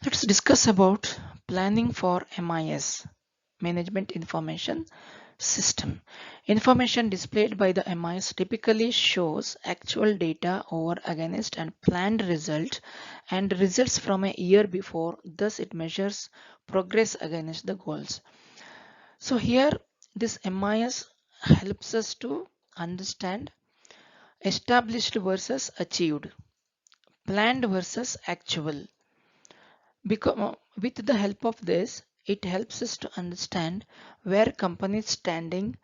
Let's discuss about planning for MIS, Management Information System. Information displayed by the MIS typically shows actual data over against and planned result and results from a year before. Thus, it measures progress against the goals. So here, this MIS helps us to understand established versus achieved, planned versus actual. With the help of this, it helps us to understand where companies standing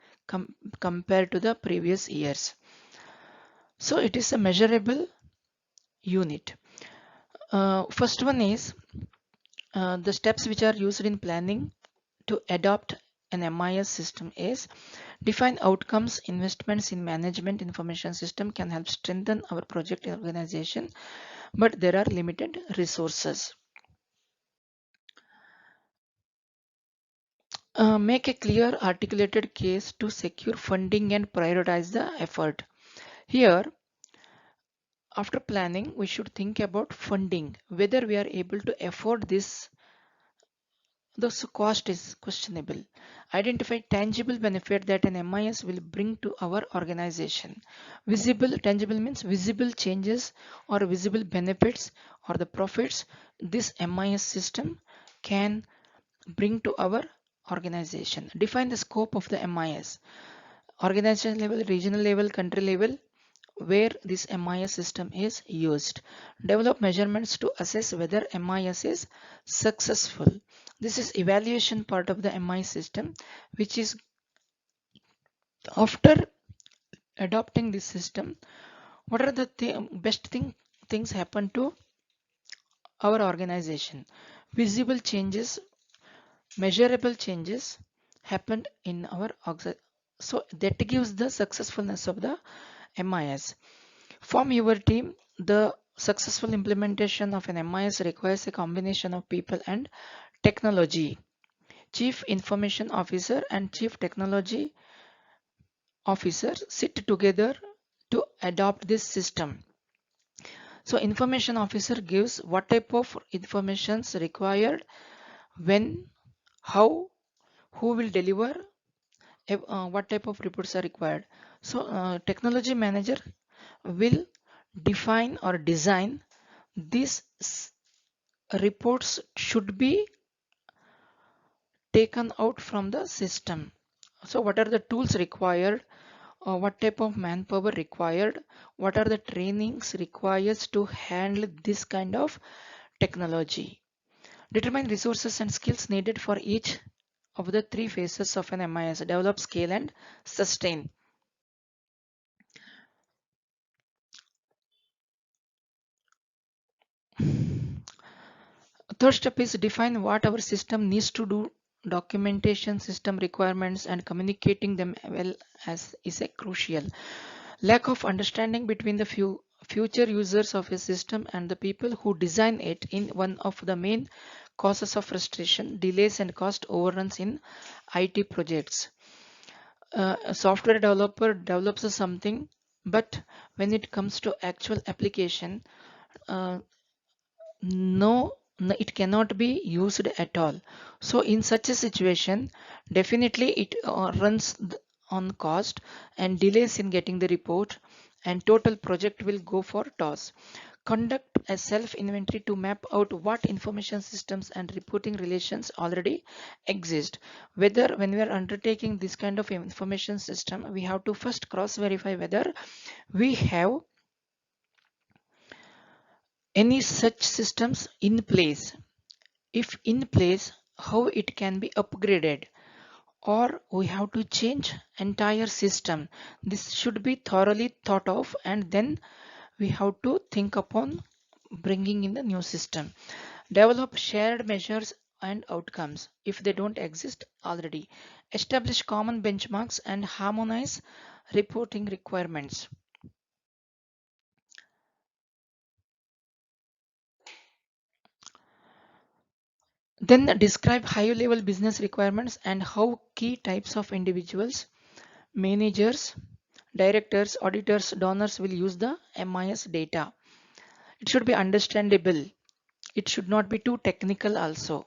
compared to the previous years. So it is a measurable unit. First one is the steps which are used in planning to adopt an MIS system is define outcomes. Investments in management information system can help strengthen our project organization, but there are limited resources. Make a clear articulated case to secure funding and prioritize the effort. Here, after planning, we should think about funding, whether we are able to afford this. The cost is questionable. Identify tangible benefit that an MIS will bring to our organization. Tangible means visible changes or visible benefits or the profits this MIS system can bring to our organization. Define the scope of the MIS. Organization level, regional level, country level, where this MIS system is used. Develop measurements to assess whether MIS is successful. This is evaluation part of the MIS system, which is after adopting this system, what are the things happen to our organization? Visible changes, measurable changes happened in our organization. So that gives the successfulness of the MIS. From your team, the successful implementation of an MIS requires a combination of people and technology. Chief Information Officer and Chief Technology Officer sit together to adopt this system. So Information Officer gives what type of informations required, when, how, who will deliver, what type of reports are required. So Technology Manager will define or design these reports should be taken out from the system. So what are the tools required? What type of manpower required? What are the trainings required to handle this kind of technology? Determine resources and skills needed for each of the three phases of an MIS: develop, scale, and sustain. Third step is define what our system needs to do. Documentation, system requirements, and communicating them well as is a crucial. Lack of understanding between the future users of a system and the people who design it in one of the main causes of frustration, delays, and cost overruns in IT projects. A software developer develops something, but when it comes to actual application, uh, no, it cannot be used at all. So in such a situation, definitely it runs on cost and delays in getting the report, and total project will go for toss. Conduct a self inventory to map out what information systems and reporting relations already exist. Whether when we are undertaking this kind of information system, we have to first cross verify whether we have any such systems in place. If in place, how it can be upgraded, or we have to change entire system. This should be thoroughly thought of, and then we have to think upon bringing in the new system. Develop shared measures and outcomes if they don't exist already. Establish common benchmarks and harmonize reporting requirements. Then describe high level business requirements and how key types of individuals, managers, directors, auditors, donors will use the MIS data. It should be understandable. It should not be too technical also.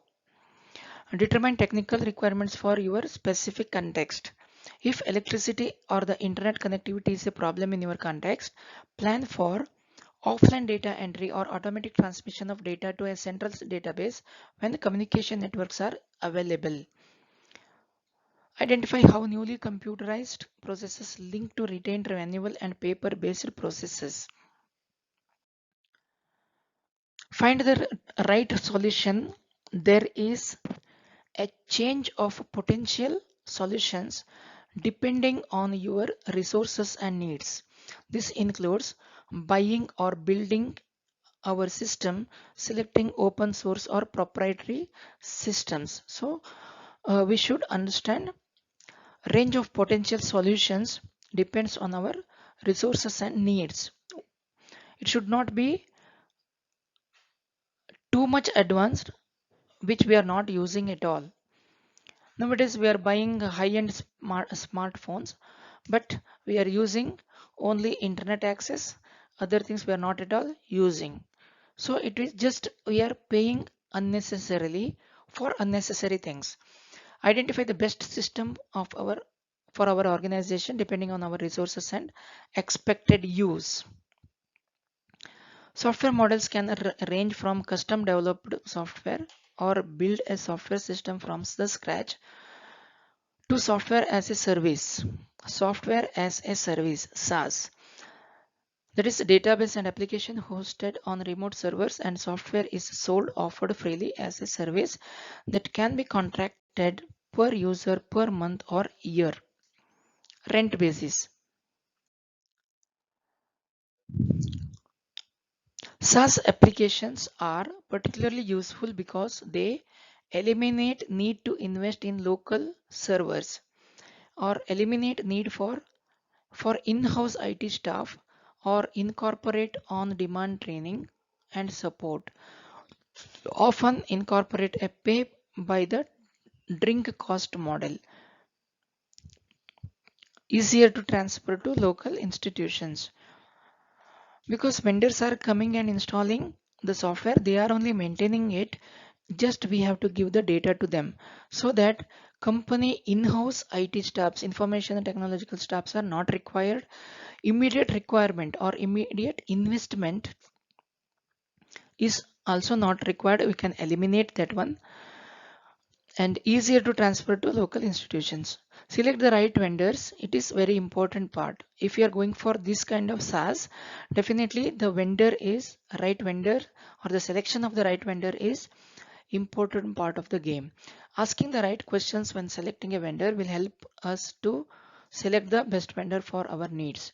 Determine technical requirements for your specific context. If electricity or the internet connectivity is a problem in your context, plan for offline data entry or automatic transmission of data to a central database when the communication networks are available. Identify how newly computerized processes link to retained manual and paper-based processes. Find the right solution. There is a change of potential solutions depending on your resources and needs. This includes buying or building our system, selecting open source or proprietary systems. So we should understand range of potential solutions depends on our resources and needs. It should not be too much advanced which we are not using at all. Nowadays we are buying high-end smartphones, but we are using only internet access. Other things we are not at all using. So it is just we are paying unnecessarily for unnecessary things. Identify the best system of our for our organization depending on our resources and expected use. Software models can range from custom developed software or build a software system from the scratch to software as a service. Software as a service, SaaS. That is database and application hosted on remote servers, and software is sold offered freely as a service that can be contracted per user per month or year. Rent basis. SaaS applications are particularly useful because they eliminate need to invest in local servers or eliminate need for in-house IT staff or incorporate on-demand training and support. Often incorporate a pay by the drink cost model. Easier to transfer to local institutions. Because vendors are coming and installing the software, they are only maintaining it. Just we have to give the data to them so that company in-house IT staffs, information and technological staffs are not required. Immediate requirement or immediate investment is also not required. We can eliminate that one, and easier to transfer to local institutions. Select the right vendors. It is very important part. If you are going for this kind of SaaS, definitely the vendor is right vendor, or the selection of the right vendor is important part of the game. Asking the right questions when selecting a vendor will help us to select the best vendor for our needs.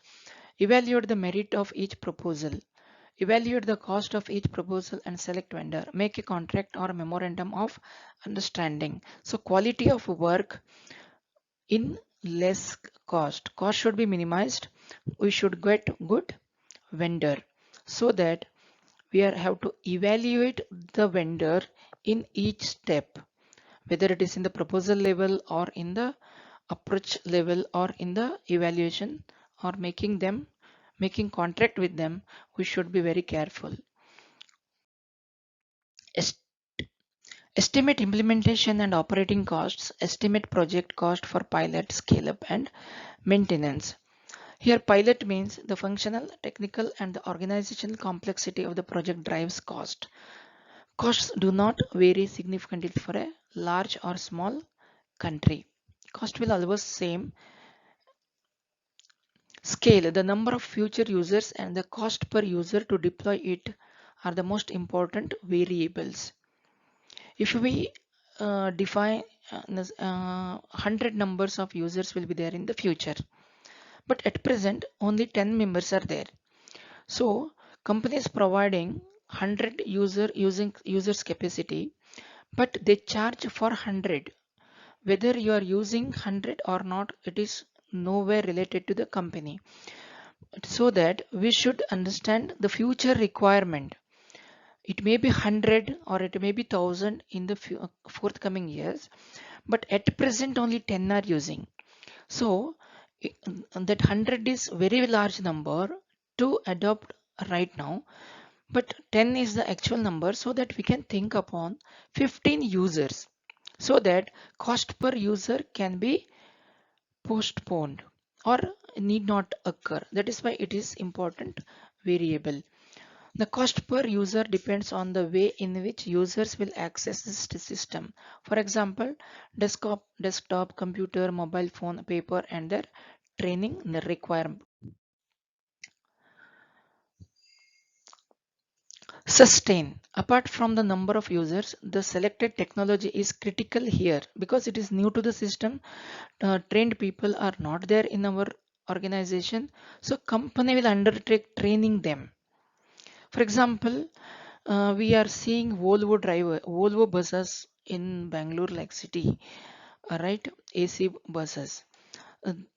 Evaluate the merit of each proposal. Evaluate the cost of each proposal and select vendor. Make a contract or a memorandum of understanding. So quality of work in less cost. Cost should be minimized. We should get good vendor so that have to evaluate the vendor in each step, whether it is in the proposal level or in the approach level or in the evaluation or making contract with them. We should be very careful. Est- Estimate implementation and operating costs. Estimate project cost for pilot, scale up and maintenance. Here pilot means the functional, technical and the organizational complexity of the project drives cost. Costs do not vary significantly for a large or small country. Cost will always same. Scale, the number of future users and the cost per user to deploy it are the most important variables. If we define 100 numbers of users will be there in the future, but at present only 10 members are there. So companies providing 100 users capacity, but they charge for 100. Whether you are using 100 or not, it is nowhere related to the company. So that we should understand the future requirement. It may be 100 or it may be 1000 in the forthcoming years, but at present only 10 are using. So that 100 is very large number to adopt right now. but 10 is the actual number, so that we can think upon 15 users, so that cost per user can be postponed or need not occur. That is why it is important variable. The cost per user depends on the way in which users will access this system. For example, desktop computer, mobile phone, paper, and their training requirement. Sustain. Apart from the number of users, the selected technology is critical here because it is new to the system. Trained people are not there in our organization, so company will undertake training them. For example, we are seeing Volvo buses in Bangalore, like city, right? AC buses.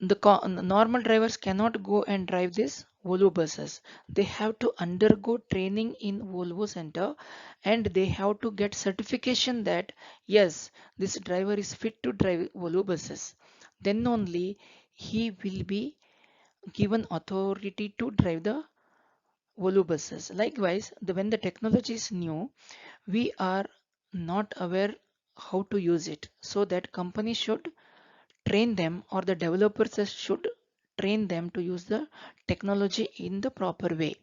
Normal drivers cannot go and drive this Volvo buses. They have to undergo training in Volvo center, and they have to get certification that yes, this driver is fit to drive Volvo buses. Then only he will be given authority to drive the Volvo buses. Likewise, when the technology is new, we are not aware how to use it. So that company should train them, or the developers should train them to use the technology in the proper way.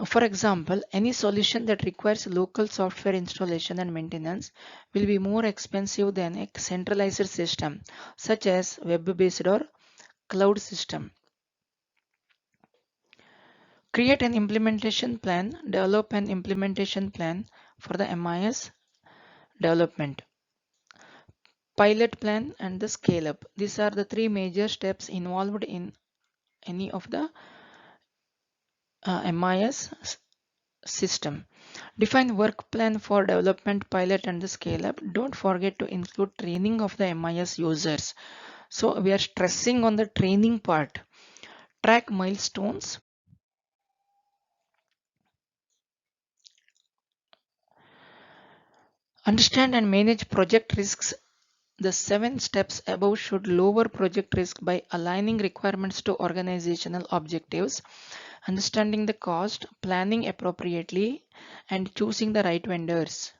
For example, any solution that requires local software installation and maintenance will be more expensive than a centralized system such as web-based or cloud system. Create an implementation plan, develop an implementation plan for the MIS development, pilot plan, and the scale up. These are the three major steps involved in any of the MIS system. Define work plan for development, pilot, and the scale up. Don't forget to include training of the MIS users. So we are stressing on the training part. Track milestones. Understand and manage project risks. The 7 steps above should lower project risk by aligning requirements to organizational objectives, understanding the cost, planning appropriately, and choosing the right vendors.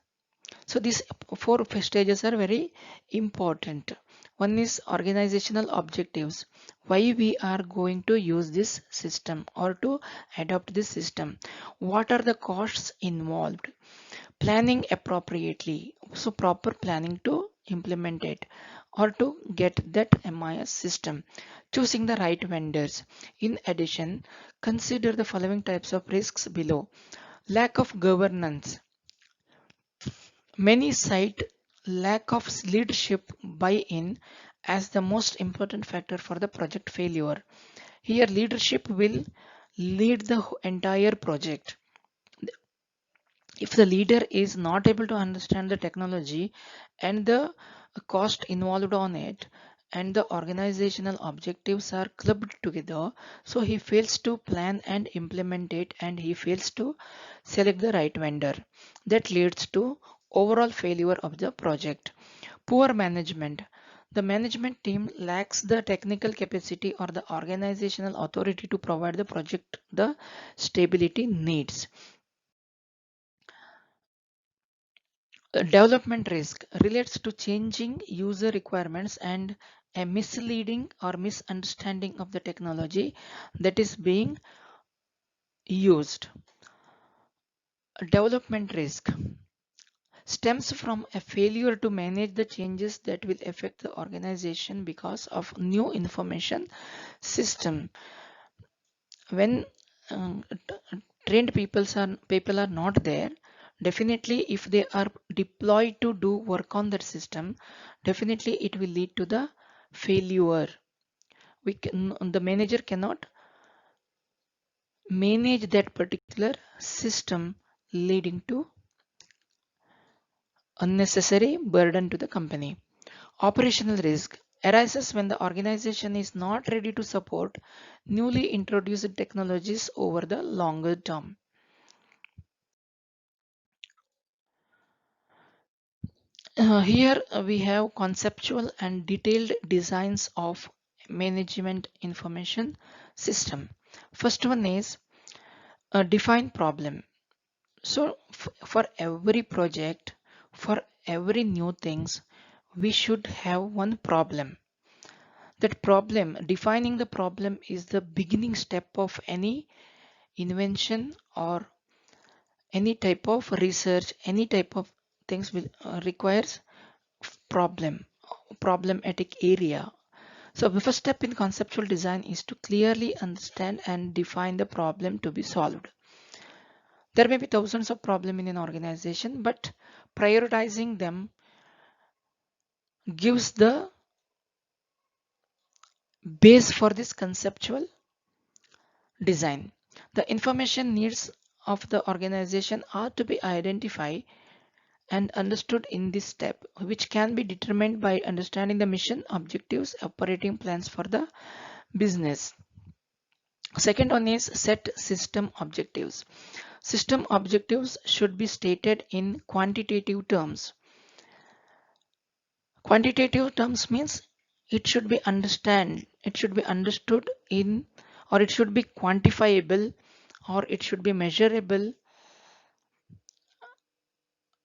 So these 4 stages are very important. One is organizational objectives. Why we are going to use this system or to adopt this system? What are the costs involved? Planning appropriately. So proper planning to implement it or to get that MIS system. Choosing the right vendors. In addition, consider the following types of risks below. Lack of governance. Many cite lack of leadership buy-in as the most important factor for the project failure. Here, leadership will lead the entire project. If the leader is not able to understand the technology and the cost involved on it, and the organizational objectives are clubbed together, so he fails to plan and implement it, and he fails to select the right vendor. That leads to overall failure of the project. Poor management. The management team lacks the technical capacity or the organizational authority to provide the project the stability needs. Development risk relates to changing user requirements and a misleading or misunderstanding of the technology that is being used. Development risk stems from a failure to manage the changes that will affect the organization because of new information system. When trained people are not there, definitely if they are deployed to do work on that system, definitely it will lead to the failure. The manager cannot manage that particular system, leading to unnecessary burden to the company. Operational risk arises when the organization is not ready to support newly introduced technologies over the longer term. Here we have conceptual and detailed designs of management information system. First one is Define problem. So for every project, for every new things, we should have one problem. That problem, defining the problem, is the beginning step of any invention or any type of research, any type of things will requires problematic area. So the first step in conceptual design is to clearly understand and define the problem to be solved. There may be thousands of problems in an organization, but prioritizing them gives the base for this conceptual design. The information needs of the organization are to be identified and understood in this step, which can be determined by understanding the mission, objectives, operating plans for the business. Second one is set system objectives. System objectives should be stated in quantitative terms. Quantitative terms means it should be understood in, or it should be quantifiable, or it should be measurable.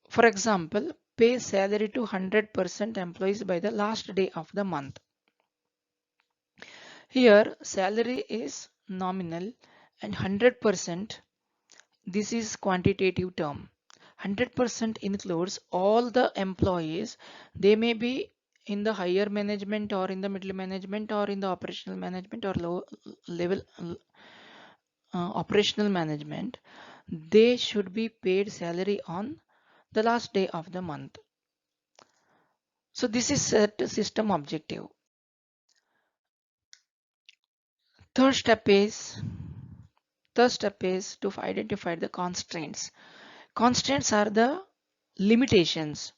For example, pay salary to 100% employees by the last day of the month. Here salary is nominal and 100%, this is quantitative term. 100% includes all the employees. They may be in the higher management or in the middle management or in the operational management or low level operational management. They should be paid salary on the last day of the month. So this is set system objective. Third step is to identify the constraints. Constraints are the limitations.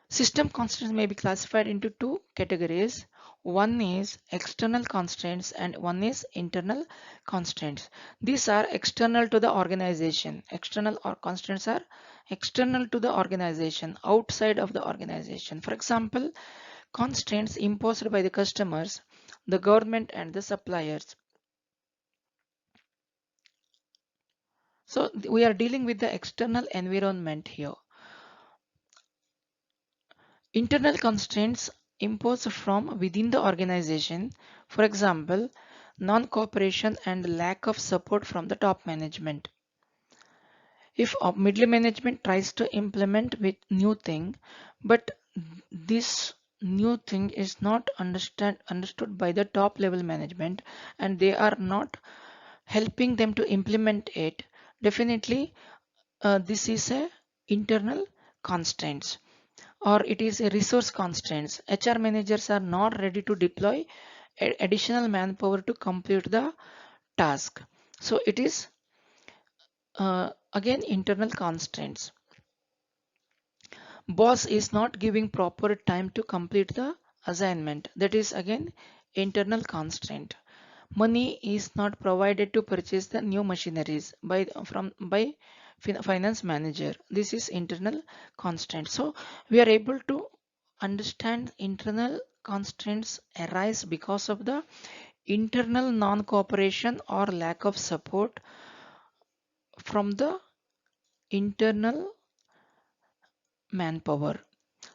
System constraints may be classified into two categories. One is external constraints and one is internal constraints. These are external to the organization. External or constraints are external to the organization, outside of the organization. For example, constraints imposed by the customers, the government and the suppliers. So we are dealing with the external environment here. Internal constraints imposed from within the organization, for example, non-cooperation and lack of support from the top management. If middle management tries to implement with new thing, but this new thing is not understood by the top level management and they are not helping them to implement it, definitely this is a internal constraints, or it is a resource constraints. HR managers are not ready to deploy additional manpower to complete the task. So it is again internal constraints. Boss is not giving proper time to complete the assignment. That is again internal constraint. Money is not provided to purchase the new machineries by finance manager. This is internal constraint. So we are able to understand internal constraints arise because of the internal non-cooperation or lack of support from the internal manpower.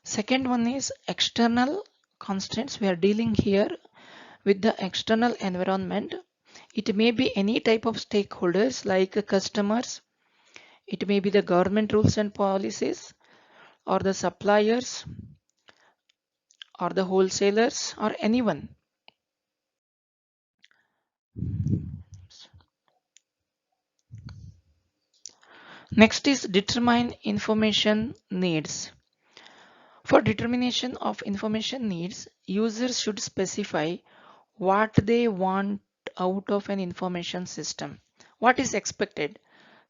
Second one is external constraints. We are dealing here with the external environment. It may be any type of stakeholders like customers, it may be the government rules and policies, or the suppliers, or the wholesalers, or anyone. Next is determine information needs. For determination of information needs, users should specify what they want out of an information system. What is expected?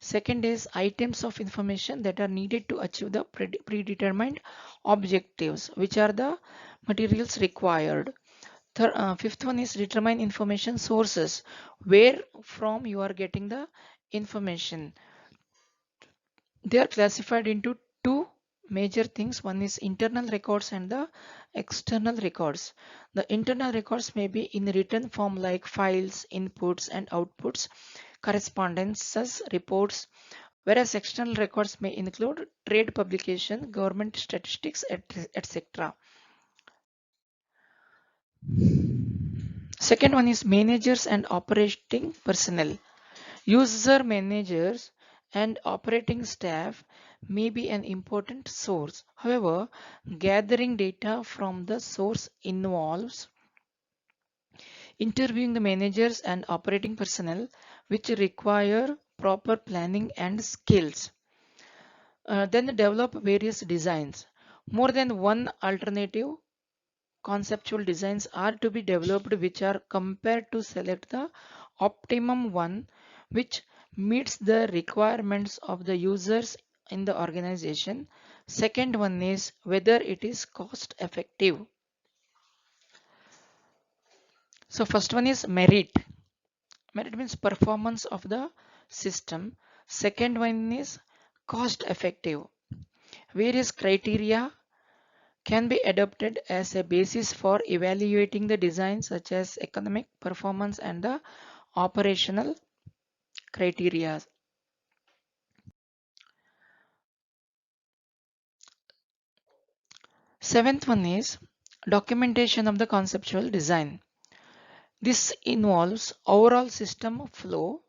Second is items of information that are needed to achieve the predetermined objectives, which are the materials required. Fifth one is determine information sources, where from you are getting the information. They are classified into two major things. One is internal records and the external records. The internal records may be in written form like files, inputs and outputs. correspondences, reports, whereas external records may include trade publication, government statistics, etc. Second one is managers and operating personnel. User managers and operating staff may be an important source. However, gathering data from the source involves interviewing the managers and operating personnel, which require proper planning and skills. Then develop various designs. More than one alternative conceptual designs are to be developed, which are compared to select the optimum one which meets the requirements of the users in the organization. Second one is whether it is cost effective. So first one is merit. Merit means performance of the system. Second one is cost effective. Various criteria can be adopted as a basis for evaluating the design, such as economic performance and the operational criteria. Seventh one is documentation of the conceptual design. This involves overall system flow,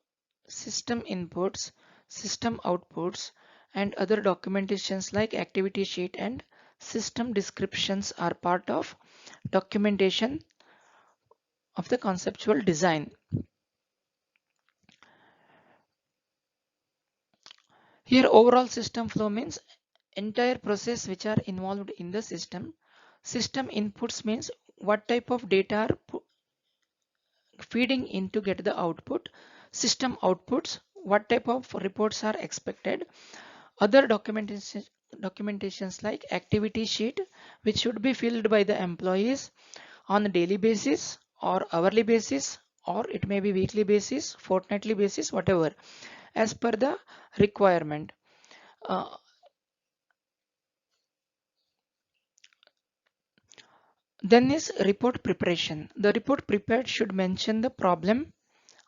system inputs, system outputs, and other documentations like activity sheet and system descriptions are part of documentation of the conceptual design. Here overall system flow means entire process which are involved in the system. System inputs means what type of data are feeding in to get the output. System outputs, what type of reports are expected. Other documentations like activity sheet, which should be filled by the employees on a daily basis or hourly basis, or it may be weekly basis, fortnightly basis, whatever, as per the requirement. Uh, Then is report preparation. The report prepared should mention the problem,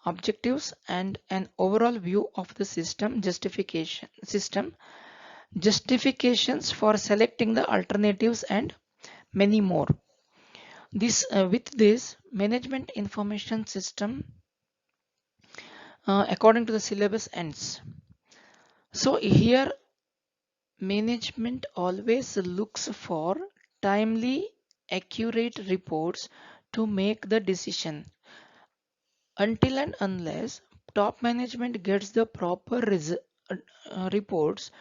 objectives, and an overall view of the system justifications for selecting the alternatives, and many more. With this management information system according to the syllabus ends. So here management always looks for timely, accurate reports to make the decision. Until and unless top management gets the proper reports,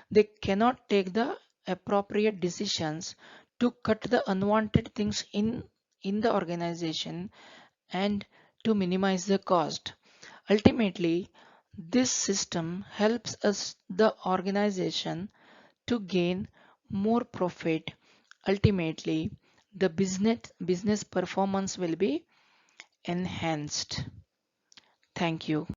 they cannot take the appropriate decisions to cut the unwanted things in the organization and to minimize the cost. Ultimately, this system helps us the organization to gain more profit. Ultimately, the business performance will be enhanced. Thank you.